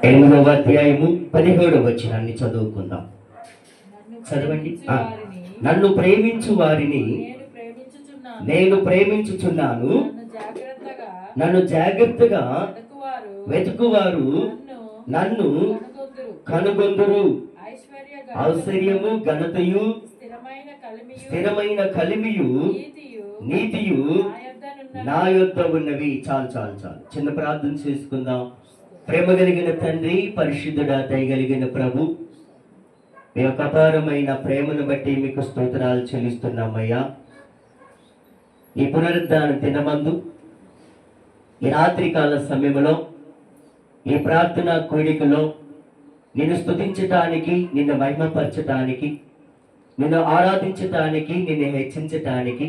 8వ అధ్యాయము 17వ వచనాన్ని చదువుకుందాం. చదవండి. నన్ను ప్రేమించు వారిని నేను ప్రేమించుచున్నాను, నన్ను జాగ్రత్తగా వెతుకువారు నన్ను కనుగొందురు. ఐశ్వర్యము ఘనతయు స్థిరమైన కలిమియు నీతియు నా యొద్ద ఉన్నవి. చాలు చాలు చాలు. చిన్న ప్రార్థన చేసుకుందాం. ప్రేమ కలిగిన తండ్రి, పరిశుద్ధుడా, దయగలిగిన ప్రభు, మీ యొక్క అపారమైన ప్రేమను బట్టి మీకు స్తోత్రాలు చెల్లిస్తున్నామయ్యా. ఈ పునరుద్ధాన దినమందు, ఈ రాత్రికాల సమయంలో, ఈ ప్రార్థన కోడికలో నిన్ను స్తుతించటానికి, నిన్ను మహిమపరచటానికి, నిన్ను ఆరాధించటానికి, నిన్ను హెచ్చించటానికి,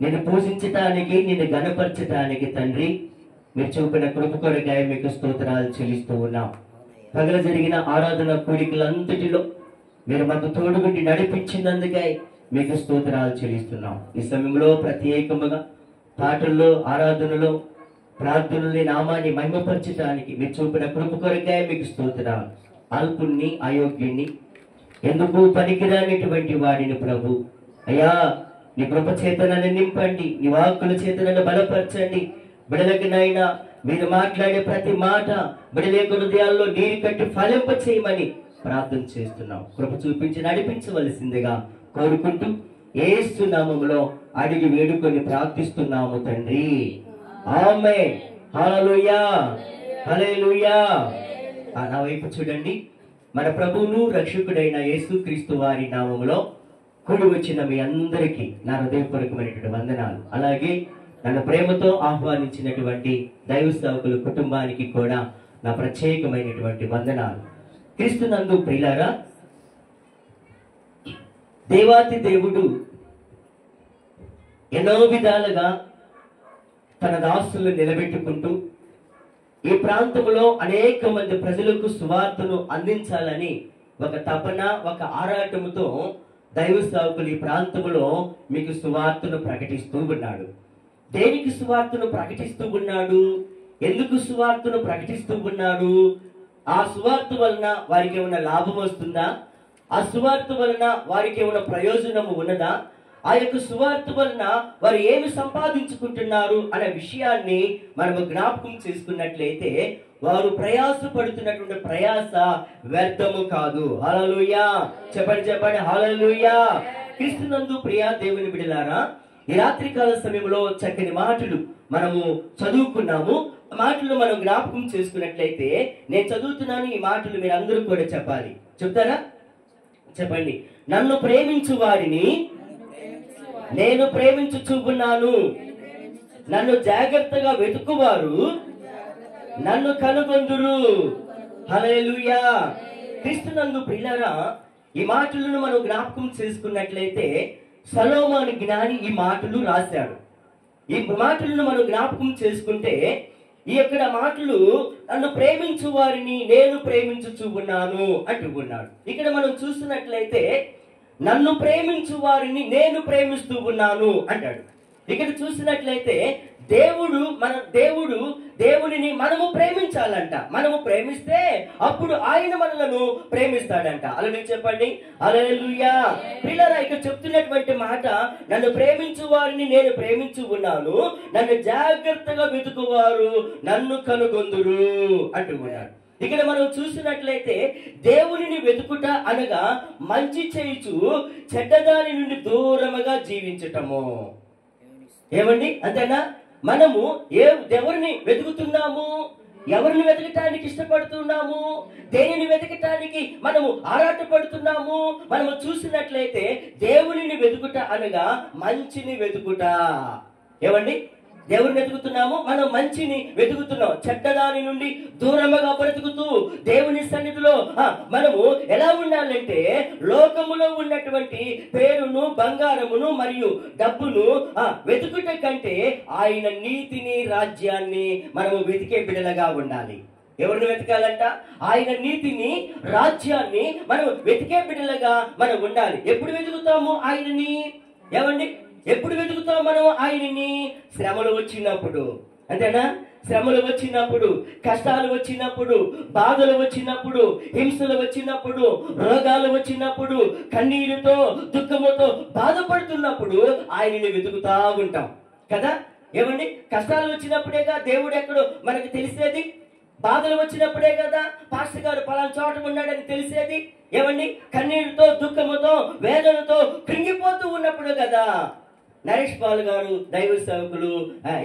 నిన్ను పూజించటానికి, నిన్ను ఘనపరచటానికి తండ్రి మీరు చూపిన కృప కొరకాయ మీకు స్తోత్రాలు చెల్లిస్తూ ఉన్నాం. పగల జరిగిన ఆరాధన కోడికలంతటిలో మీరు మాకు తోడుగుండి నడిపించినందుకై మీకు స్తోత్రాలు చెల్లిస్తున్నాం. ఈ సమయంలో ప్రత్యేకముగా పాటల్లో, ఆరాధనలో, ప్రార్థనల్ని, నామాన్ని మహిమపరచటానికి మీరు చూపిన కృప కొరకాయ మీకు స్తోత్రాలు. అల్పుణ్ణి, అయోగ్యుణ్ణి, ఎందుకు పనికిరానిటువంటి వాడిని ప్రభు అయ్యా, నీ కృప చేత నన్ను నింపండి, నీ వాక్కుల చేత నన్ను బలపరచండి. బిడలకినైనా మీరు మాట్లాడే ప్రతి మాట బిడల యొక్క హృదయాల్లో నీరు కట్టి ఫలింప చేయమని ప్రార్థన చేస్తున్నాం. కృప చూపించి నడిపించవలసిందిగా కోరుకుంటూ యేసు నామములో అడిగి వేడుకొని ప్రార్థిస్తున్నాము తండ్రి. ఆమేన్. హల్లెలూయా, హల్లెలూయా. నా వైపు చూడండి. మన ప్రభువును రక్షకుడైన యేసుక్రీస్తు వారి నామములో కూడి వచ్చిన మీ అందరికీ నా హృదయపూర్వకమైనటువంటి వందనాలు. అలాగే నన్ను ప్రేమతో ఆహ్వానించినటువంటి దైవ సేవకుల కుటుంబానికి కూడా నా ప్రత్యేకమైనటువంటి వందనాలు. క్రీస్తునందు ప్రియులారా, దేవాతి దేవుడు ఎన్నో విధాలుగా తన దాసులను నిలబెట్టుకుంటూ ఈ ప్రాంతంలో అనేక మంది ప్రజలకు సువార్తను అందించాలని ఒక తపన, ఒక ఆరాటముతో దైవ సేవకులు ఈ ప్రాంతంలో మీకు సువార్తను ప్రకటిస్తూ ఉన్నాడు. దేనికి సువార్తను ప్రకటిస్తూ ఉన్నాడు? ఎందుకు సువార్తను ప్రకటిస్తూ ఉన్నాడు? ఆ సువార్త వలన వారికి ఏమైనా లాభం వస్తుందా? ఆ సువార్త వలన వారికి ఏమైనా ప్రయోజనము ఉన్నదా? ఆ యొక్క సువార్త వలన వారు ఏమి సంపాదించుకుంటున్నారు అనే విషయాన్ని మనము జ్ఞాపకం చేసుకున్నట్లయితే వారు ప్రయాస పడుతున్నటువంటి ప్రయాస వ్యర్థము కాదు. హల్లెలూయా. చెప్పండి చెప్పండి, హల్లెలూయా. క్రీస్తునందు ప్రియా దేవుని బిడ్డలారా, ఈ రాత్రికాల సమయంలో చక్కని మాటలు మనము చదువుకున్నాము. మాటలు మనం జ్ఞాపకం చేసుకున్నట్లయితే నేను చదువుతున్నాను, ఈ మాటలు మీరు అందరూ కూడా చెప్పాలి. చెప్తారా? చెప్పండి. నన్ను ప్రేమించు వారిని నేను ప్రేమించుచున్నాను, నన్ను జాగ్రత్తగా వెతుకువారు నన్ను కనుగొందురు. హల్లెలూయా. క్రీస్తునందు ప్రియులారా, ఈ మాటలను మనం జ్ఞాపకం చేసుకున్నట్లయితే సొలొమోను జ్ఞాని ఈ మాటలు రాశాడు. ఈ మాటలను మనం జ్ఞాపకం చేసుకుంటే ఈ యొక్క మాటలు నన్ను ప్రేమించు వారిని నేను ప్రేమించుచున్నాను అంటూ ఉన్నాడు. ఇక్కడ మనం చూసినట్లయితే నన్ను ప్రేమించు వారిని నేను ప్రేమిస్తూ ఉన్నాను అంటాడు. ఇక్కడ చూసినట్లయితే దేవుడిని మనము ప్రేమించాలంట. మనము ప్రేమిస్తే అప్పుడు ఆయన మనలను ప్రేమిస్తాడంట. అలాగే చెప్పండి, హల్లెలూయా. పిల్లరా, ఇక్కడ చెప్తున్నటువంటి మాట, నన్ను ప్రేమించు వారిని నేను ప్రేమించు ఉన్నాను, నన్ను జాగ్రత్తగా వెతుకువారు నన్ను కనుగొందురు అంటూ ఉన్నాడు. ఇక్కడ మనం చూసినట్లయితే దేవునిని వెతుకుట అనగా మంచి చేయుచు చెడ్డదాని నుండి దూరముగా జీవించటము. ఏమండి, అంతేనా? మనము ఎవరిని వెతుకుతున్నాము? ఎవరిని వెతకటానికి ఇష్టపడుతున్నాము? దేనిని వెతకటానికి మనము ఆరాటపడుతున్నాము? మనము చూసినట్లయితే దేవునిని వెతుకుట అనగా మంచిని వెతుకుట. ఏమండి, దేవుని వెతుకుతున్నాము, మనం మంచిని వెతుకుతున్నాం. చెడ్డదాని నుండి దూరముగా బ్రతుకుతూ దేవుని సన్నిధిలో మనము ఎలా ఉండాలంటే లోకములో ఉన్నటువంటి పేరును, బంగారమును మరియు డబ్బును వెతుకుట కంటే ఆయన నీతిని, రాజ్యాన్ని మనము వెతికే బిడ్డలుగా ఉండాలి. ఎవరిని వెతకాలంట? ఆయన నీతిని, రాజ్యాన్ని మనం వెతికే బిడ్డలుగా మనం ఉండాలి. ఎప్పుడు వెతుకుతాము ఆయనని? ఏమండి, ఎప్పుడు వెతుకుతాం మనం ఆయనని? శ్రమలు వచ్చినప్పుడు. అంతేనా? శ్రమలు వచ్చినప్పుడు, కష్టాలు వచ్చినప్పుడు, బాధలు వచ్చినప్పుడు, హింసలు వచ్చినప్పుడు, రోగాలు వచ్చినప్పుడు, కన్నీరుతో దుఃఖముతో బాధపడుతున్నప్పుడు ఆయనని వెతుకుతా ఉంటాం కదా. ఏమండి, కష్టాలు వచ్చినప్పుడేగా దేవుడు ఎక్కడో మనకు తెలిసేది. బాధలు వచ్చినప్పుడే కదా పాస్టర్ గారు పలానా చోట ఉన్నాడని తెలిసేది. ఏమండి, కన్నీరుతో దుఃఖముతో వేదనతో కృంగిపోతూ ఉన్నప్పుడు కదా నరేష్ పాల్ గారు దైవ సేవకులు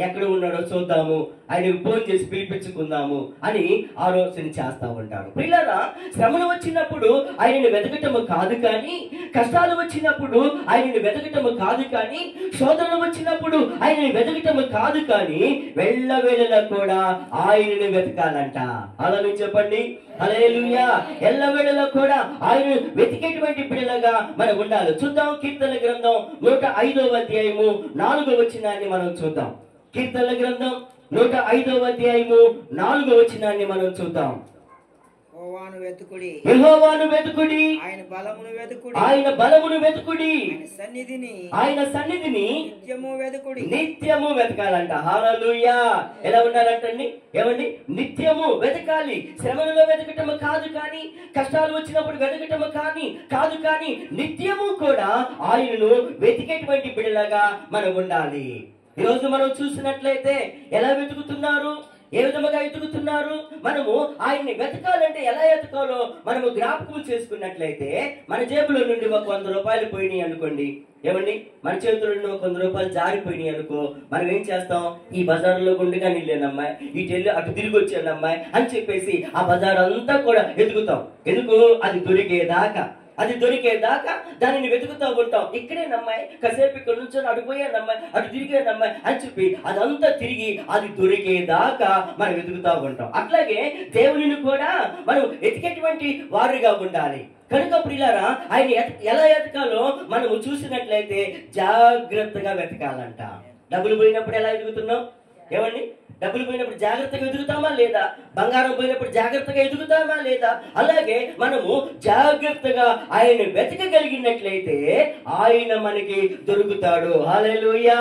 ఎక్కడ ఉన్నాడో చూద్దాము, ఆయనకు ఫోన్ చేసి పిలిపించుకుందాము అని ఆలోచన చేస్తా ఉంటారు. పిల్లరా, శ్రమలు వచ్చినప్పుడు ఆయనను వెతకటము కాదు కానీ, కష్టాలు వచ్చినప్పుడు ఆయనను వెతకటము కాదు కానీ, శోధనలు వచ్చినప్పుడు ఆయనను వెతకటము కాదు కానీ, వెళ్ళవేళలా కూడా ఆయనను వెతకాలంట. అలా మీరు చెప్పండి, హల్లెలూయా. ఎల్లవేళలా కూడా ఆయన వెతికేటువంటి బిడ్డలుగా మనం ఉండాలి. చూద్దాం కీర్తనల గ్రంథం 105వ అధ్యాయము 4వ వచనాన్ని మనం చూద్దాం. కీర్తనల గ్రంథం 105వ అధ్యాయము 4వ వచనాన్ని మనం చూద్దాం. యెహోవాను వెతుకుడి, ఆయన బలమును వెతుకుడి, ఆయన సన్నిధిని నిత్యము వెతకాలంట. హల్లెలూయా. ఎలా ఉండాలంటండి? ఏమండి, నిత్యము వెతకాలి. శ్రమలలో వెతకటము కాదు కానీ, కష్టాలు వచ్చినప్పుడు వెతకటము కాదు కానీ, నిత్యము కూడా ఆయనను వెతికేటువంటి బిడ్డలాగా మనం ఉండాలి. ఈరోజు మనం చూసినట్లయితే ఎలా వెతుకుతున్నారు, ఏ విధముగా వెతుకుతున్నారు? మనము ఆయన్ని వెతకాలంటే ఎలా వెతకాలో మనము జ్ఞాపకం చేసుకున్నట్లయితే, మన జేబులో నుండి ఒక 100 రూపాయలు పోయినాయి అనుకోండి. ఏమండి, మన చేతుల్లో నుండి ఒక 100 రూపాయలు జారిపోయినాయి అనుకో, మనం ఏం చేస్తాం? ఈ బజార్లో గుండెగా నిల్లేనమ్మాయి, ఇటు వెళ్ళి అటు తిరిగి వచ్చానమ్మాయి అని చెప్పేసి ఆ బజార్ అంతా కూడా వెతుకుతాం. ఎందుకు? అది దొరికేదాకా దానిని వెతుకుతూ ఉంటాం. ఇక్కడే నమ్మాయి, కాసేపు ఇక్కడ నుంచి అడిపోయా నమ్మాయి, అటు తిరిగే నమ్మాయి అని చెప్పి అదంతా తిరిగి అది దొరికేదాకా మనం వెతుకుతూ ఉంటాం. అట్లాగే దేవునిని కూడా మనం వెతికేటువంటి వారుగా ఉండాలి. కనుక ప్రియులారా, ఆయన ఎలా వెతకాలో మనము చూసినట్లయితే జాగ్రత్తగా వెతకాలంట. డబ్బులు పోయినప్పుడు ఎలా వెతుకుతున్నాం? ఏమండి, డబ్బులు పోయినప్పుడు జాగ్రత్తగా ఎదుగుతామా లేదా? బంగారం పోయినప్పుడు జాగ్రత్తగా ఎదుగుతామా లేదా? అలాగే మనము జాగ్రత్తగా ఆయన వెతకగలిగినట్లయితే ఆయన మనకి దొరుకుతాడు. హల్లెలూయా.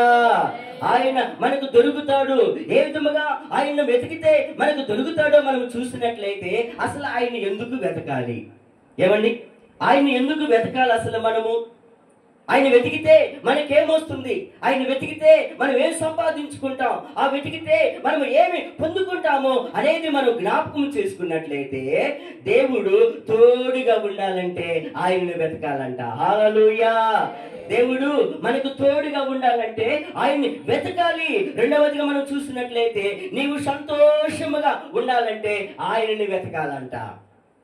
ఆయన మనకు దొరుకుతాడు. ఏ విధముగా ఆయన వెతికితే మనకు దొరుకుతాడో మనం చూసినట్లయితే, అసలు ఆయన ఎందుకు వెతకాలి? ఏమండి, ఆయన ఎందుకు వెతకాలి? అసలు మనము ఆయన వెతికితే మనకేమొస్తుంది? ఆయన వెతికితే మనం ఏం సంపాదించుకుంటాం? ఆ వెతికితే మనం ఏమి పొందుకుంటామో అనేది మనం జ్ఞాపకం చేసుకున్నట్లయితే, దేవుడు తోడుగా ఉండాలంటే ఆయన్ని వెతకాలంట. హల్లెలూయా. దేవుడు మనకు తోడుగా ఉండాలంటే ఆయన్ని వెతకాలి. రెండవదిగా మనం చూసినట్లయితే, నీవు సంతోషముగా ఉండాలంటే ఆయనని వెతకాలంట.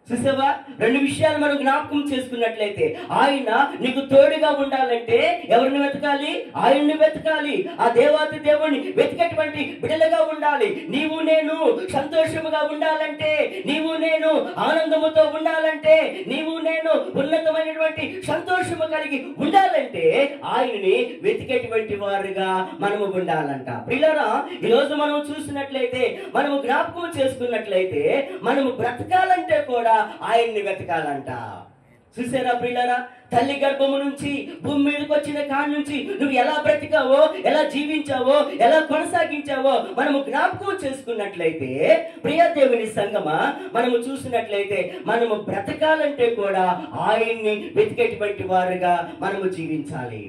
చూసావా? 2 విషయాలు మనం జ్ఞాపకం చేసుకున్నట్లయితే, ఆయన నీకు తోడుగా ఉండాలంటే ఎవరిని వెతకాలి? ఆయన్ని వెతకాలి. ఆ దేవాతి దేవుణ్ణి వెతికేటువంటి బిడ్డలుగా ఉండాలి. నీవు నేను సంతోషముగా ఉండాలంటే, నీవు నేను ఆనందముతో ఉండాలంటే, నీవు నేను ఉన్నతమైనటువంటి సంతోషము కలిగి ఉండాలంటే ఆయనని వెతికేటువంటి వారుగా మనము ఉండాలంట. ప్రియులారా, ఈరోజు మనం చూసినట్లయితే, మనము జ్ఞాపకం చేసుకున్నట్లయితే, మనము బ్రతకాలంటే కూడా ఆయన్ని వెతకాలంట. చూసారా ప్రియులారా, తల్లి గర్భము నుంచి భూమి మీదకి వచ్చిన కాడి నుంచి నువ్వు ఎలా బ్రతికావో, ఎలా జీవించావో, ఎలా కొనసాగించావో మనము జ్ఞాపకం చేసుకున్నట్లయితే, ప్రియ దేవుని సంగమా, మనము చూసినట్లయితే మనము బ్రతకాలంటే కూడా ఆయన్ని వెతికేటువంటి వారుగా మనము జీవించాలి.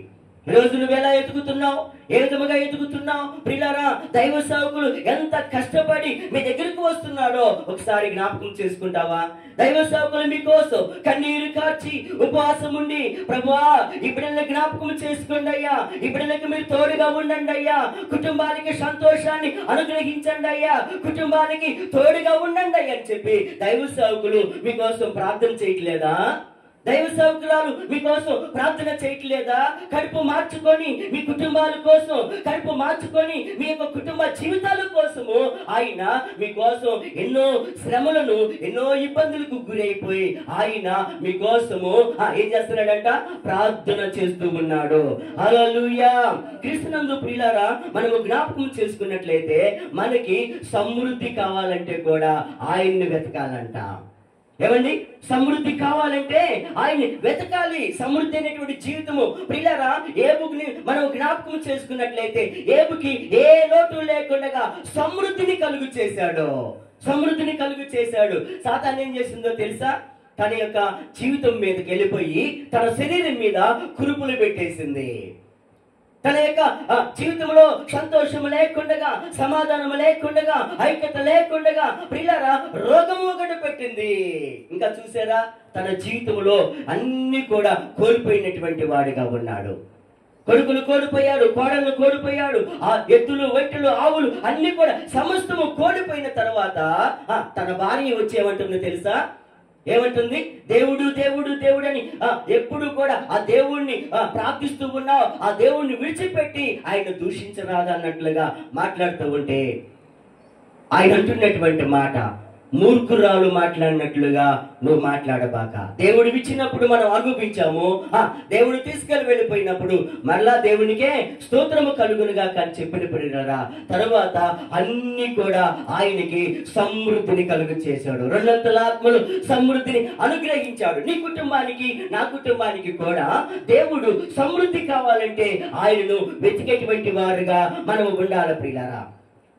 ఈరోజు నువ్వు ఎలా ఎదుగుతున్నావు? ఏ విధముగా ఎదుగుతున్నావు? ప్రియులారా, దైవ సేవకులు ఎంత కష్టపడి మీ దగ్గరకు వస్తున్నాడో ఒకసారి జ్ఞాపకం చేసుకుంటావా? దైవ సేవకులు మీకోసం కన్నీరు కార్చి ఉపవాసం ఉండి, ప్రభువా ఈ బిడ్డలను జ్ఞాపకం చేసుకోండి అయ్యా, ఈ బిడ్డలకు మీరు తోడుగా ఉండండి అయ్యా, కుటుంబానికి సంతోషాన్ని అనుగ్రహించండి అయ్యా, కుటుంబానికి తోడుగా ఉండండి అయ్యా అని చెప్పి దైవ సేవకులు మీకోసం ప్రార్థన చేయట్లేదా? దైవ సేవకురాలు మీకోసం ప్రార్థన చేయట్లేదా? కడుపు మార్చుకొని మీ కుటుంబాల కోసం, కడుపు మార్చుకొని మీ యొక్క కుటుంబ జీవితాల కోసము ఆయన మీకోసం ఎన్నో శ్రమలను, ఎన్నో ఇబ్బందులకు గురైపోయి ఆయన మీకోసము ఏం చేస్తున్నాడంట? ప్రార్థన చేస్తూ ఉన్నాడు. హల్లెలూయా. క్రీస్తునందు ప్రియులారా, మనము జ్ఞాపకం చేసుకున్నట్లయితే మనకి సమృద్ధి కావాలంటే కూడా ఆయన్ని వెతకాలంట. ఏమండి, సమృద్ధి కావాలంటే ఆయన్ని వెతకాలి. సమృద్ధి అనేటువంటి జీవితము ప్రియులారా, ఏబుని మనం జ్ఞాపకం చేసుకున్నట్లయితే ఏబుకి ఏ లోటు లేకుండా సమృద్ధిని కలుగు చేశాడు. సమృద్ధిని కలుగు చేశాడు. సాతాను ఏం చేసిందో తెలుసా? తన యొక్క జీవితం మీదకి వెళ్ళిపోయి తన శరీరం మీద కురుపులు పెట్టేసింది. తన యొక్క జీవితంలో సంతోషం లేకుండా, సమాధానం లేకుండా, ఐక్యత లేకుండా ప్రియులారా రోగం ఒకటి పెట్టింది. ఇంకా చూసారా, తన జీవితంలో అన్ని కూడా కోల్పోయినటువంటి వాడిగా ఉన్నాడు. కొడుకులు కోల్పోయాడు, కోడళ్ళు కోల్పోయాడు, ఆ ఎద్దులు, ఒట్టెలు, ఆవులు అన్ని కూడా సమస్తము కోల్పోయిన తర్వాత తన భార్య వచ్చేమంటుందో తెలుసా? ఏమంటుంది? దేవుడు దేవుడు దేవుడు అని ఎప్పుడు కూడా ఆ దేవుణ్ణి ప్రార్థిస్తూ ఉన్నావు, ఆ దేవుణ్ణి విడిచిపెట్టి ఆయన దూషించరాదు అన్నట్లుగా మాట్లాడుతూ ఉంటే ఆయన అంటున్నటువంటి మాట, మూర్ఖురాలు మాట్లాడినట్లుగా నువ్వు మాట్లాడబాక. దేవుడు ఇచ్చినప్పుడు మనం అనుభవించాము, దేవుడు తీసుకెళ్లి వెళ్ళిపోయినప్పుడు మరలా దేవునికే స్తోత్రము కలుగునుగా అని చెప్పినప్పుడు తరువాత అన్ని కూడా ఆయనకి సమృద్ధిని కలుగు చేశాడు. రెండంతల ఆత్మలు సమృద్ధిని అనుగ్రహించాడు. నీ కుటుంబానికి, నా కుటుంబానికి కూడా దేవుడు సమృద్ధి కావాలంటే ఆయనను వెతికేటువంటి వారుగా మనము ఉండాలి. ప్రియులారా,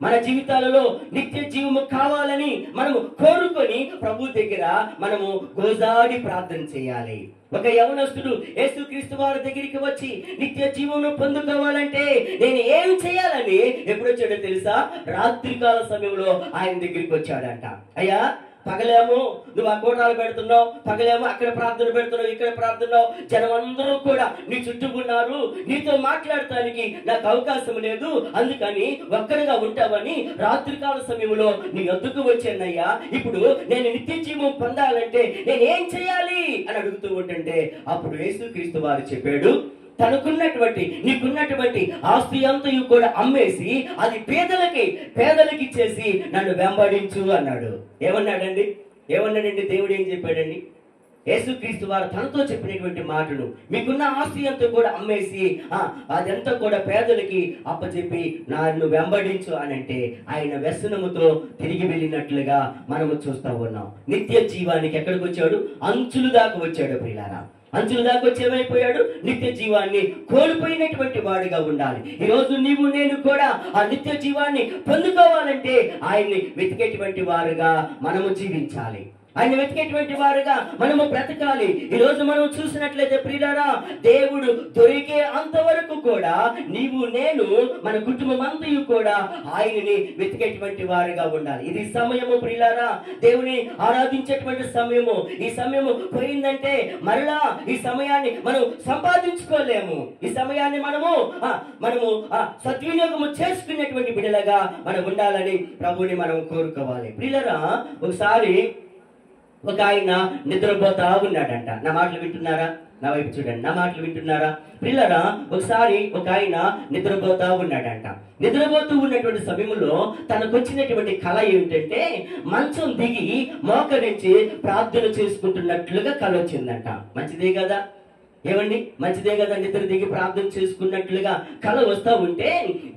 మన జీవితాలలో నిత్య జీవము కావాలని మనము కోరుకొని ప్రభు దగ్గర మనము గోజాడి ప్రార్థన చేయాలి. ఒక యవనస్తుడు యేసుక్రీస్తు వారి దగ్గరికి వచ్చి నిత్య జీవమును పొందుకోవాలంటే నేను ఏం చేయాలని ఎప్పుడు వచ్చాడో తెలుసా? రాత్రికాల సమయంలో ఆయన దగ్గరికి వచ్చాడంట. అయ్యా, పగలేమో నువ్వు ఆ కోటాలు పెడుతున్నావు, పగలేమో అక్కడ ప్రార్థన పెడుతున్నావు, ఇక్కడ ప్రార్థన, జనం అందరూ కూడా నీ చుట్టూ ఉన్నారు, నీతో మాట్లాడటానికి నాకు అవకాశం లేదు, అందుకని ఒక్కడిగా ఉంటావని రాత్రికాల సమయంలో నీ వద్దకు వచ్చానయ్యా. ఇప్పుడు నేను నిత్య జీవం పొందాలంటే నేను ఏం చేయాలి అని అడుగుతూ ఉంటుంటే అప్పుడు యేసుక్రీస్తు వారు చెప్పాడు, నీకున్నటువంటి ఆస్తి అంతయు కూడా అమ్మేసి అది పేదలకి ఇచ్చేసి నన్ను వెంబడించు అన్నాడు. ఏమన్నాడండి దేవుడు? ఏం చెప్పాడండి? యేసుక్రీస్తు వారు తనతో చెప్పినటువంటి మాటలు, మీకున్న ఆస్తి అంతా కూడా అమ్మేసి అదంతా కూడా పేదలకి అప్పచెప్పి నన్ను వెంబడించు అని అంటే ఆయన వ్యసనముతో తిరిగి వెళ్ళినట్లుగా మనము చూస్తా ఉన్నాం. నిత్య జీవానికి ఎక్కడికి వచ్చాడు? అంచులు దాకా వచ్చాడు. ప్రియులారా, అంచుల దాకా వచ్చి ఏమైపోయాడు? నిత్య జీవాన్ని కోల్పోయినటువంటి వాడిగా ఉండాలి. ఈ రోజు నీవు నేను కూడా ఆ నిత్య జీవాన్ని పొందుకోవాలంటే ఆయన్ని వెతికేటువంటి వారుగా మనము జీవించాలి. ఆయన వెతికేటువంటి వారుగా మనము బ్రతకాలి. ఈ రోజు మనం చూసినట్లయితే ప్రియులారా, దేవుడు దొరికే అంతవరకు కూడా నీవు నేను మన కుటుంబం అంతయు కూడా ఆయనని వెతికేటువంటి వారుగా ఉండాలి. ఇది సమయము ప్రియులారా, దేవుని ఆరాధించేటువంటి సమయము. ఈ సమయము పోయిందంటే మరలా ఈ సమయాన్ని మనం సంపాదించుకోలేము. ఈ సమయాన్ని మనము సద్వినియోగము చేసుకునేటువంటి బిడ్డలుగా మనం ఉండాలని ప్రభుని మనం కోరుకోవాలి. ప్రియులారా, ఒకసారి ఒక ఆయన నిద్రపోతా ఉన్నాడంట. నా మాటలు వింటున్నారా? నా వైపు చూడండి, నా మాటలు వింటున్నారా? పిల్లరా, ఒకసారి ఒక ఆయన నిద్రపోతా ఉన్నాడంట. నిద్రపోతూ ఉన్నటువంటి సమయంలో తనకు వచ్చినటువంటి కళ ఏమిటంటే మంచం దిగి మోకరించి ప్రార్థన చేసుకుంటున్నట్లుగా కళ వచ్చిందంట. మంచిదే కదా? ఏమండి, మంచిదే కదా? నిద్ర దిగి ప్రార్థన చేసుకున్నట్లుగా కళ వస్తా ఉంటే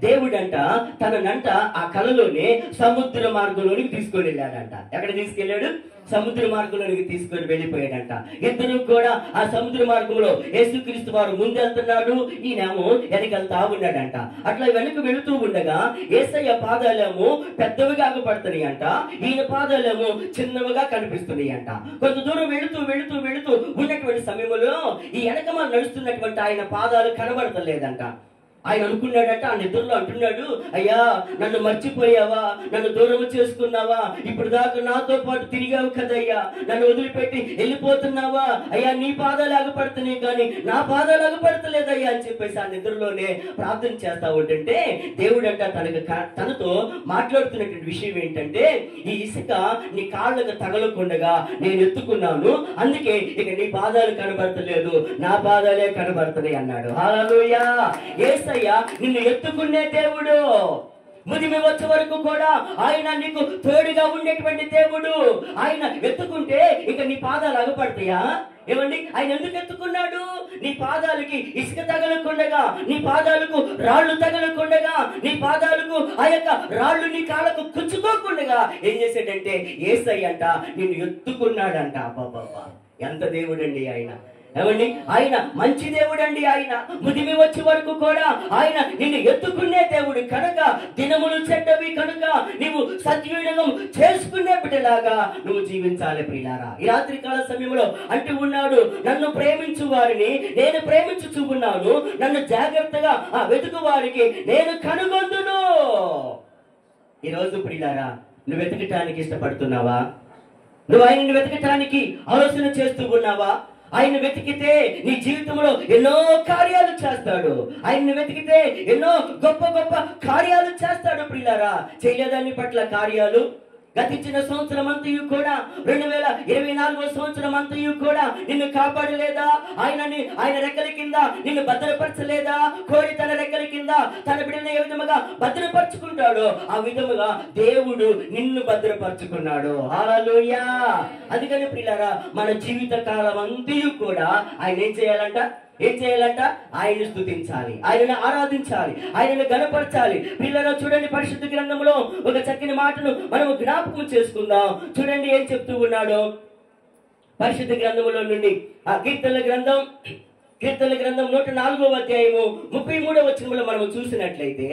దేవుడంట తననంట ఆ కళలోనే సముద్ర మార్గంలోనికి తీసుకొని వెళ్ళాడంట. ఎక్కడ తీసుకెళ్ళాడు? సముద్ర మార్గంలోనికి తీసుకొని వెళ్ళిపోయాడంట. ఇద్దరు కూడా ఆ సముద్ర మార్గంలో యేసుక్రీస్తు వారు ముందెళ్తున్నాడు, ఈయనేమో వెనకెళ్తా ఉన్నాడంట. అట్లా వెనక వెళుతూ ఉండగా యేసయ్య పాదాలేమో పెద్దవిగా పడుతున్నాయి అంట, ఈయన పాదాలేమో చిన్నవిగా కనిపిస్తున్నాయి అంట. కొంత దూరం వెళుతూ వెళుతూ వెళుతూ ఉన్నటువంటి సమయంలో ఈ వెనకమాల నడుస్తున్నటువంటి ఆయన పాదాలు కనబడతలేదంట. ఆయన అనుకున్నాడట, ఆ నిద్రలో అంటున్నాడు, అయ్యా నన్ను మర్చిపోయావా, నన్ను దూరం చేసుకున్నావా, ఇప్పుడు దాకా నాతో పాటు తిరిగావు కదయ్యా, నన్ను వదిలిపెట్టి వెళ్ళిపోతున్నావా, అయ్యా నీ పాదాలు ఆగపడుతున్నాయి కానీ నా పాదాలు ఆగపడతలేదయ్యా అని చెప్పేసి ఆ నిద్రలోనే ప్రార్థన చేస్తా ఉంటుంటే దేవుడంట తనతో మాట్లాడుతున్నటువంటి విషయం ఏంటంటే, ఈ ఇసుక నీ కాళ్ళకు తగలకుండగా నేను ఎత్తుకున్నాను, అందుకే ఇక నీ పాదాలు కనబడతలేదు, నా పాదాలే కనబడుతున్నాయి అన్నాడు. హల్లెలూయా! యేసయ్య నిన్ను ఎత్తుకునే దేవుడు. ముదిమి వచ్చే వరకు కూడా ఆయన నీకు తోడుగా తోడుగా ఉండేటువంటి దేవుడు. ఆయన ఎత్తుకుంటే ఇక నీ పాదాలు అగపడతాయా? ఏమండి, ఆయన ఎందుకు ఎత్తుకున్నాడు? నీ పాదాలకి ఇసుక తగలకుండగా, నీ పాదాలకు రాళ్ళు తగలకుండగా, నీ పాదాలకు ఆ యొక్క రాళ్ళు నీ కాళ్ళకు కుచ్చుకోకుండగా ఏం చేశాడంటే యేసయ్య అంట నిన్ను ఎత్తుకున్నాడంట. అబ్బబ్బబ్బా, ఎంత దేవుడండి ఆయన! ఏమండి, ఆయన మంచి దేవుడు అండి. ఆయన ముదిమి వచ్చే వరకు కూడా ఆయన నిన్ను ఎత్తుకునే దేవుడు కనుక, దినములు చెడ్డవి కనుక నీవు సద్వినియోగం చేసుకునే బిడ్డలాగా నువ్వు జీవించాలి ప్రియులారా. ఈ రాత్రి కాల సమయంలో అంటూ ఉన్నాడు, నన్ను ప్రేమించు వారిని నేను ప్రేమించుచూ ఉన్నాను, నన్ను జాగ్రత్తగా వెతుకు వారికి నేను కనుగొందును. ఈరోజు ప్రియులారా, నువ్వు వెతకటానికి ఇష్టపడుతున్నావా? నువ్వు ఆయనను వెతకటానికి ఆలోచన చేస్తూ ఉన్నావా? ఆయన వెతికితే నీ జీవితంలో ఎన్నో కార్యాలు చేస్తాడు. ఆయన్ని వెతికితే ఎన్నో గొప్ప గొప్ప కార్యాలు చేస్తాడు ప్రియులారా. చేయలేదాన్ని పట్ల కార్యాలు గతించిన సంవత్సరం అంతయు కూడా 2024 సంవత్సరం అంతయు కూడా నిన్ను కాపాడలేదా? ఆయన రెక్కల కింద నిన్ను భద్రపరచలేదా? కోడి తన రెక్కల కింద తన బిడ్డను ఏ విధముగా భద్రపరచుకుంటాడో ఆ విధముగా దేవుడు నిన్ను భద్రపరచుకున్నాడు. హల్లెలూయా! అందుకని ప్రియులారా, మన జీవిత కాలం అంతయు కూడా ఆయన ఏం చేయాలంట? ఆయన్ని స్తుతించాలి, ఆయనను ఆరాధించాలి, ఆయనను గణపరచాలి. పిల్లలు చూడండి, పరిశుద్ధ గ్రంథంలో ఒక చక్కని మాటను మనము జ్ఞాపకం చేసుకుందాం. చూడండి ఏం చెప్తూ ఉన్నాడు పరిశుద్ధ గ్రంథంలో నుండి. ఆ కీర్తనల గ్రంథం 104వ అధ్యాయము 33వ వచనంలో మనము చూసినట్లయితే,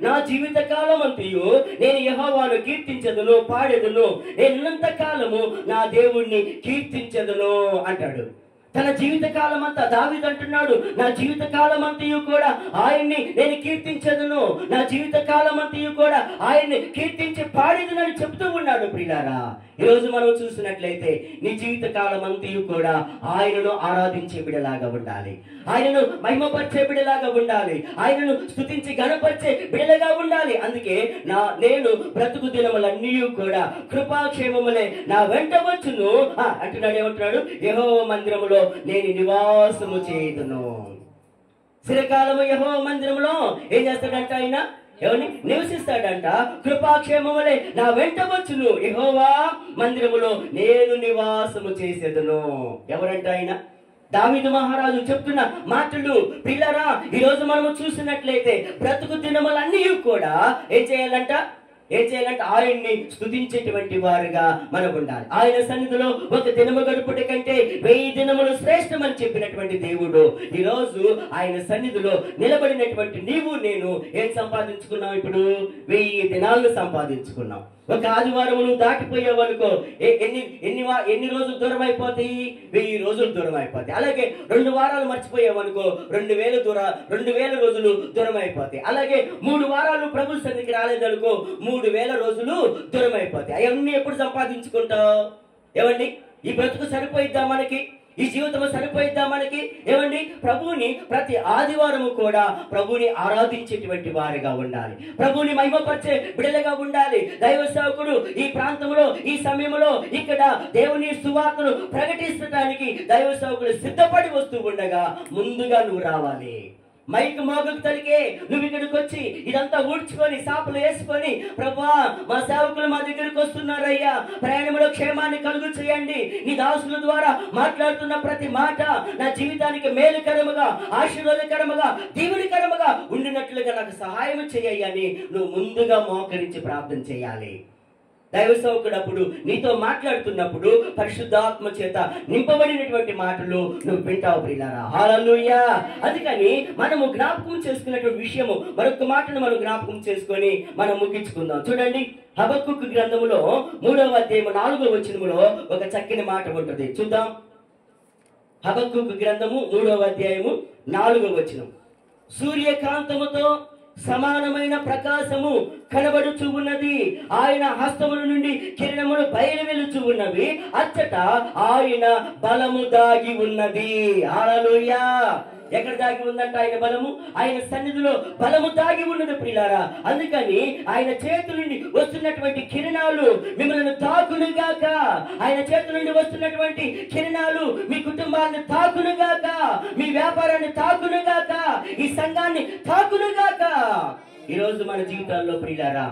నా జీవిత కాలం అంతయు నేను యెహోవాను కీర్తించెదను, పాడెదను, నేనున్నంత కాలము నా దేవుణ్ణి కీర్తించెదను అంటాడు. తన జీవిత కాలం అంతా దావీదు అంటున్నాడు, నా జీవిత కాలం అంతయు కూడా ఆయన్ని నేను కీర్తించదును, నా జీవిత కాలం అంతయు కూడా ఆయన్ని కీర్తించి పాడేదనని చెప్తూ ఉన్నాడు. ప్రియులారా, ఈరోజు మనం చూసినట్లయితే నీ జీవిత కాలం అంతయు కూడా ఆయనను ఆరాధించే బిడలాగా ఉండాలి, ఆయనను మహిమపరిచే బిడలాగా ఉండాలి, ఆయనను స్తుతించి గణపరిచే బిడలాగా ఉండాలి. అందుకే నేను బ్రతుకు దినములన్నీ కూడా కృపాక్షేమములే నా వెంట వచ్చును అంటున్నాడు. ఏమంటున్నాడు? యెహోవా మందిరములో నేను నివాసము చేయుదును. చిరకాలము యెహోవా మందిరములో ఏం చేస్తాడంట? ఆయన ఎవరిని నివసిస్తాడంట. కృపాక్షేమములే నా వెంట వచ్చును, యెహోవా మందిరములో నేను నివాసము చేసేదను. ఎవరంట ఆయన? దావీదు మహారాజు చెప్తున్న మాటలు. పిల్లరా, ఈరోజు మనము చూసినట్లయితే బ్రతుకు దినములన్నీ కూడా ఏం చేయాలంట? ఆయన్ని స్తుతించేటువంటి వారుగా మనం ఉండాలి. ఆయన సన్నిధిలో ఒక దినము గడుపుట కంటే 1000 దినములు శ్రేష్టమని చెప్పినటువంటి దేవుడు. ఈరోజు ఆయన సన్నిధిలో నిలబడినటువంటి నీవు నేను ఏం సంపాదించుకున్నావు? ఇప్పుడు 1000 దినాలు సంపాదించుకున్నాం. ఒక ఆదివారం నువ్వు దాటిపోయావనుకో, ఎన్ని రోజులు దూరం అయిపోతాయి? 1000 రోజులు దూరం అయిపోతాయి. అలాగే 2 వారాలు మర్చిపోయావనుకో, 2000 రోజులు దూరం అయిపోతాయి. అలాగే 3 వారాలు ప్రభు సన్నిధికి రాలేదనుకో, 3000 రోజులు దూరం అయిపోతాయి. అవన్నీ ఎప్పుడు సంపాదించుకుంటావు? ఏమండి, ఈ బ్రతుకు సరిపోయిద్దా మనకి? ఈ జీవితం సరిపోయిద్దా మనకి? ఏమండి, ప్రభువుని ప్రతి ఆదివారము కూడా ప్రభువుని ఆరాధించేటువంటి వారిగా ఉండాలి, ప్రభువుని మహిమపరిచే బిడలుగా ఉండాలి. దైవ సేవకుడు ఈ ప్రాంతంలో ఈ సమయంలో ఇక్కడ దేవుని సువార్తను ప్రకటించడానికి దైవ సేవకుడు సిద్ధపడి వస్తూ ఉండగా ముందుగా నువ్వు రావాలి. మైక్ మోగకు తలికే నువ్వు ఇక్కడికి వచ్చి ఇదంతా ఊడ్చుకొని సాపులు వేసుకొని, ప్రభువా మా సేవకులు మా దగ్గరికి వస్తున్నారయ్యా, ప్రయాణంలో క్షేమాన్ని కలుగు చేయండి, నీ దాసుల ద్వారా మాట్లాడుతున్న ప్రతి మాట నా జీవితానికి మేలుకరముగా, ఆశీర్వాదకరముగా, దీవునికరముగా ఉండినట్లుగా నాకు సహాయం చేయాలని నువ్వు ముందుగా మోకరించి ప్రార్థన చేయాలి. దైవ సేవకుడు అప్పుడు నీతో మాట్లాడుతున్నప్పుడు పరిశుద్ధాత్మ చేత నింపబడినటువంటి మాటలు నువ్వు వింటావు ప్రియులారా. హల్లెలూయా! అందుకని మనము జ్ఞాపకం చేసుకున్నటువంటి విషయము మరొక మాటను మనం జ్ఞాపకం చేసుకొని మనం ముగించుకుందాం. చూడండి, హబక్కూకు గ్రంథములో 3వ అధ్యాయము 4వ వచనములో ఒక చక్కని మాట ఉంటుంది. చూద్దాం. హబక్కూకు గ్రంథము 3వ అధ్యాయము 4వ వచనం. సూర్యకాంతముతో సమానమైన ప్రకాశము కనబడుచు ఉన్నది, ఆయన హస్తముల నుండి కిరణములు బయలు వెలుచు ఉన్నవి, అచ్చట ఆయన బలము దాగి ఉన్నది. హల్లెలూయా! ఎక్కడ దాగి ఉందంట ఆయన బలము? ఆయన సన్నిధిలో బలము దాగి ఉన్నది ప్రియులారా. అందుకని ఆయన చేతుల నుండి వస్తున్నటువంటి కిరణాలు మిమ్మల్ని తాకునుగాక, ఆయన చేతుల నుండి వస్తున్నటువంటి కిరణాలు మీ కుటుంబాన్ని తాకునుగాక, మీ వ్యాపారాన్ని తాకునుగాక, ఈ సంఘాన్ని తాకునుగాక. ఈరోజు మన జీవితాల్లో ప్రియులారా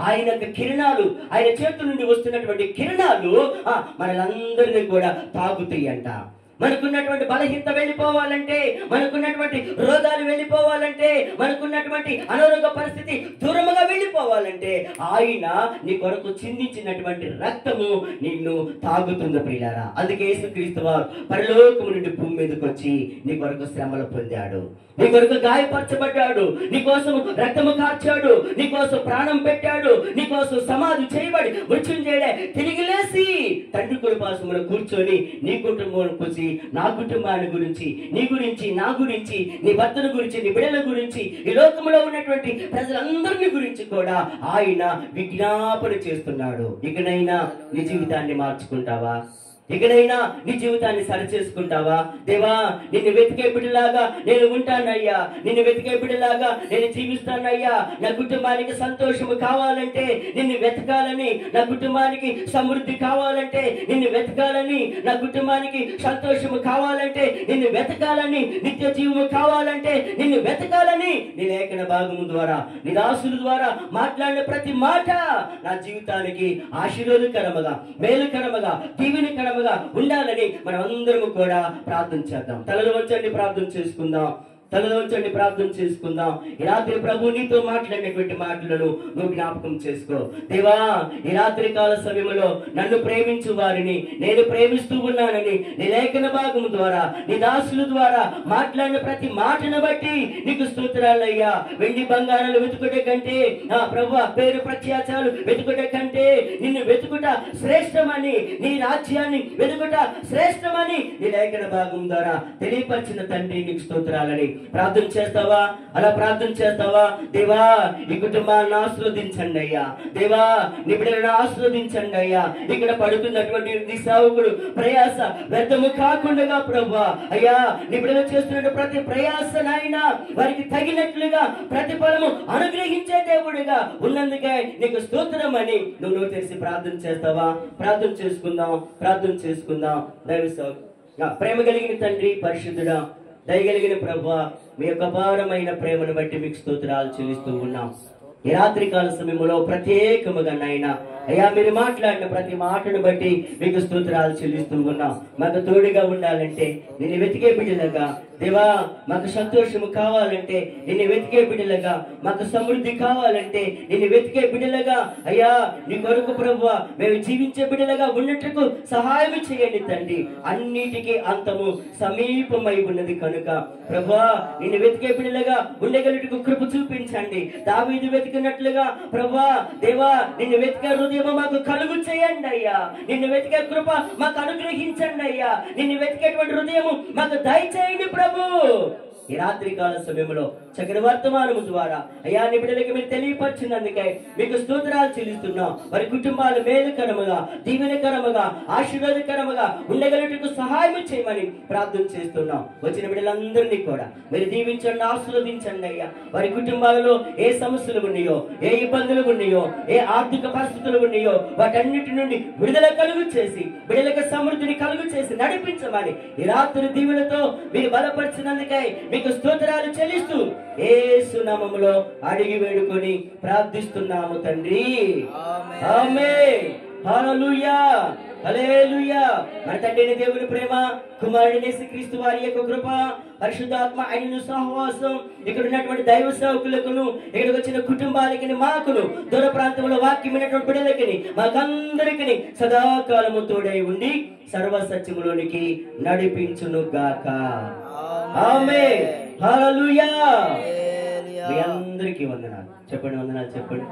ఆయన యొక్క కిరణాలు, ఆయన చేతుల నుండి వస్తున్నటువంటి కిరణాలు మనలందరినీ కూడా తాగుతాయి అంట. మనకున్నటువంటి బలహీనత వెళ్ళిపోవాలంటే, మనకున్నటువంటి రోగాలు వెళ్ళిపోవాలంటే, మనకున్నటువంటి అనారోగ్య పరిస్థితి దూరముగా వెళ్ళిపోవాలంటే ఆయన నీ కొరకు చిందించినటువంటి రక్తము నిన్ను తాగుతుంది ప్రియులారా. అందుకే యేసుక్రీస్తు వారు పరలోకము నుండి భూమి మీదకి వచ్చి నీ కొరకు శ్రమలు పొందాడు, నీ కొరకు గాయపరచబడ్డాడు, నీ కోసం రక్తము కార్చాడు, నీ కోసం ప్రాణం పెట్టాడు, నీ కోసం సమాధి చేయబడి మృత్యుంజయుడే తిరిగి లేసి తండ్రి కుడిపార్శ్వమున కూర్చొని నీ కుటుంబం గురించి, నా కుటుంబాన్ని గురించి, నీ గురించి, నా గురించి, నీ భర్తల గురించి, నీ బిడ్డల గురించి, ఈ లోకంలో ఉన్నటువంటి ప్రజలందరినీ గురించి కూడా ఆయన విజ్ఞాపన చేస్తున్నాడు. ఇకనైనా నీ జీవితాన్ని మార్చుకుంటావా? ఇకనైనా నీ జీవితాన్ని సరి చేసుకుంటావా? దేవా, నిన్ను వెతికే బిడ్డలాగా నేను ఉంటానయ్యా, నిన్ను వెతికే బిడ్డలాగా నేను జీవిస్తానయ్యా. నా కుటుంబానికి సంతోషము కావాలంటే నిన్ను వెతకాలని, నా కుటుంబానికి సమృద్ధి కావాలంటే నిన్ను వెతకాలని, నా కుటుంబానికి సంతోషము కావాలంటే నిన్ను వెతకాలని, నిత్య జీవము కావాలంటే నిన్ను వెతకాలని నీ లేఖన భాగము ద్వారా, నీ దాసుల ద్వారా మాట్లాడిన ప్రతి మాట నా జీవితానికి ఆశీర్వాదకరముగా, మేలుకరముగా, దీవెనకరముగా ఉండాలని మనం అందరము కూడా ప్రార్థన చేద్దాం. తలలు వంచండి, ప్రార్థన చేసుకుందాం. తలలో వచ్చండి, ప్రార్థన చేసుకుందాం. ఈ రాత్రి ప్రభు నీతో మాట్లాడినటువంటి మాటలను నువ్వు జ్ఞాపకం చేసుకో. దేవా, ఈ రాత్రి కాల సమయంలో నన్ను ప్రేమించు వారిని నేను ప్రేమిస్తూ ఉన్నానని నీ లేఖన భాగము ద్వారా, నీ దాసుల ద్వారా మాట్లాడిన ప్రతి మాటను బట్టి నీకు స్తోత్రాలయ్యా. వెండి బంగారాలు వెతుకుట కంటే, ప్రభు పేరు ప్రఖ్యాచాలు వెతుకుట కంటే నిన్ను వెతుకుట శ్రేష్టమని, నీ రాజ్యాన్ని వెతుకుట శ్రేష్టమని నీ లేఖన భాగం ద్వారా తెలియపరిచిన తండ్రి నీకు స్తోత్రాలని ప్రార్థన చేస్తావా? అలా ప్రార్థన చేస్తావా? దేవా, ఈ కుటుంబాన్ని ఆశీర్వదించండి అయ్యా. దేవా, నీ బిడ్డలను ఆశీర్వదించండి అయ్యా. ఇక్కడ పడుతున్నటువంటి నీ సేవకుడు ప్రయాస వ్యర్థము కాకుండా ప్రభువా అయ్యా, నీ బిడ్డలు చేస్తున్న ప్రతి ప్రయాస నాయనా వారికి తగినట్లుగా ప్రతిఫలము అనుగ్రహించే దేవుడిగా ఉన్నందుకే నీకు స్తోత్రం అని నువ్వు తెలిసి ప్రార్థన చేస్తావా? ప్రార్థన చేసుకుందాం, ప్రార్థన చేసుకుందాం. దైవ ప్రేమ కలిగిన తండ్రి, పరిశుద్ధుడా, దయగలిగిన ప్రభువా, మీ యొక్క అపారమైన ప్రేమను బట్టి మీకు స్తోత్రాలు చెల్లిస్తూ ఉన్నాం. ఈ రాత్రి కాల సమయంలో ప్రత్యేకముగా నాయనా అయ్యా, మీరు మాట్లాడిన ప్రతి మాటను బట్టి మీకు స్తోత్రాలు చెల్లిస్తూ ఉన్నాం. మాకు తోడుగా ఉండాలంటే, నిన్ను వెతికే బిడ్డలుగా దేవా, మాకు సంతోషము కావాలంటే నిన్ను వెతికే బిడ్డలుగా, మాకు సమృద్ధి కావాలంటే నిన్ను వెతికే బిడ్డలుగా అయ్యా, నీ కొరకు ప్రభువా మేము జీవించే బిడ్డలుగా ఉన్నట్టుకు సహాయం చేయండి తండ్రి. అన్నిటికీ అంతము సమీపమై ఉన్నది కనుక ప్రభువా నిన్ను వెతికే బిడ్డలుగా ఉండగలుగుటకు కృప చూపించండి. దావీదు వెతికినట్లుగా ప్రభువా దేవా, నిన్ను వెతికే హృదయము మాకు కలుగు చేయండి అయ్యా. నిన్ను వెతికే కృప మాకు అనుగ్రహించండి అయ్యా. నిన్ను వెతికేటువంటి హృదయము మాకు దయచేయండి ప్రభు. ఈ రాత్రి కాల సమయంలో చక్కని వర్తమానము ద్వారా అయ్యా నీ బిడ్డలకి మీరు తెలియపరిచినందుకే మీకు స్తోత్రాలు చెల్లిస్తున్నాం. వారి కుటుంబాలు మేలుకరముగా, దీవెనకరముగా, ఆశీర్వాదకరముగా ఉండగలుగుటకు సహాయం చేయమని ప్రార్థన చేస్తున్నాం. వచ్చిన బిడ్డలందరినీ కూడా మీరు దీవించండి, ఆశీర్వదించండి అయ్యా. వారి కుటుంబాలలో ఏ సమస్యలు ఉన్నాయో, ఏ ఇబ్బందులు ఉన్నాయో, ఏ ఆర్థిక పరిస్థితులు ఉన్నాయో వాటన్నిటి నుండి విడుదల కలుగు చేసి, బిడ్డలకు సమృద్ధిని కలుగు చేసి నడిపించమని ఈ రాత్రి దీవెనతో మీరు బలపరిచినందుకై మీకు స్తోత్రాలు చెల్లిస్తూ యేసు నామములో అడిగి వేడుకొని ప్రార్థిస్తున్నాము తండ్రి. ఆమేన్. హల్లెలూయా, హల్లెలూయా. మన తండ్రి దేవుని ప్రేమ, కుమారుడైన యేసుక్రీస్తు వారి యొక్క కృప, పరిశుద్ధాత్మ ఆయనను సహవాసం, ఇక్కడ ఉన్నటువంటి దైవ సేవకులకును, ఇక్కడికి వచ్చిన కుటుంబాలకి, మాకును, దూర ప్రాంతంలో వాక్యం విన్నటువంటి బిడ్డలకి, మాకందరికి సదాకాలము తోడై ఉండి సర్వ సత్యములోనికి నడిపించును గాక. ఆమేన్. హల్లెలూయా. మీ అందరికీ వందనాలు చెప్పండి, వందనాలు చెప్పండి.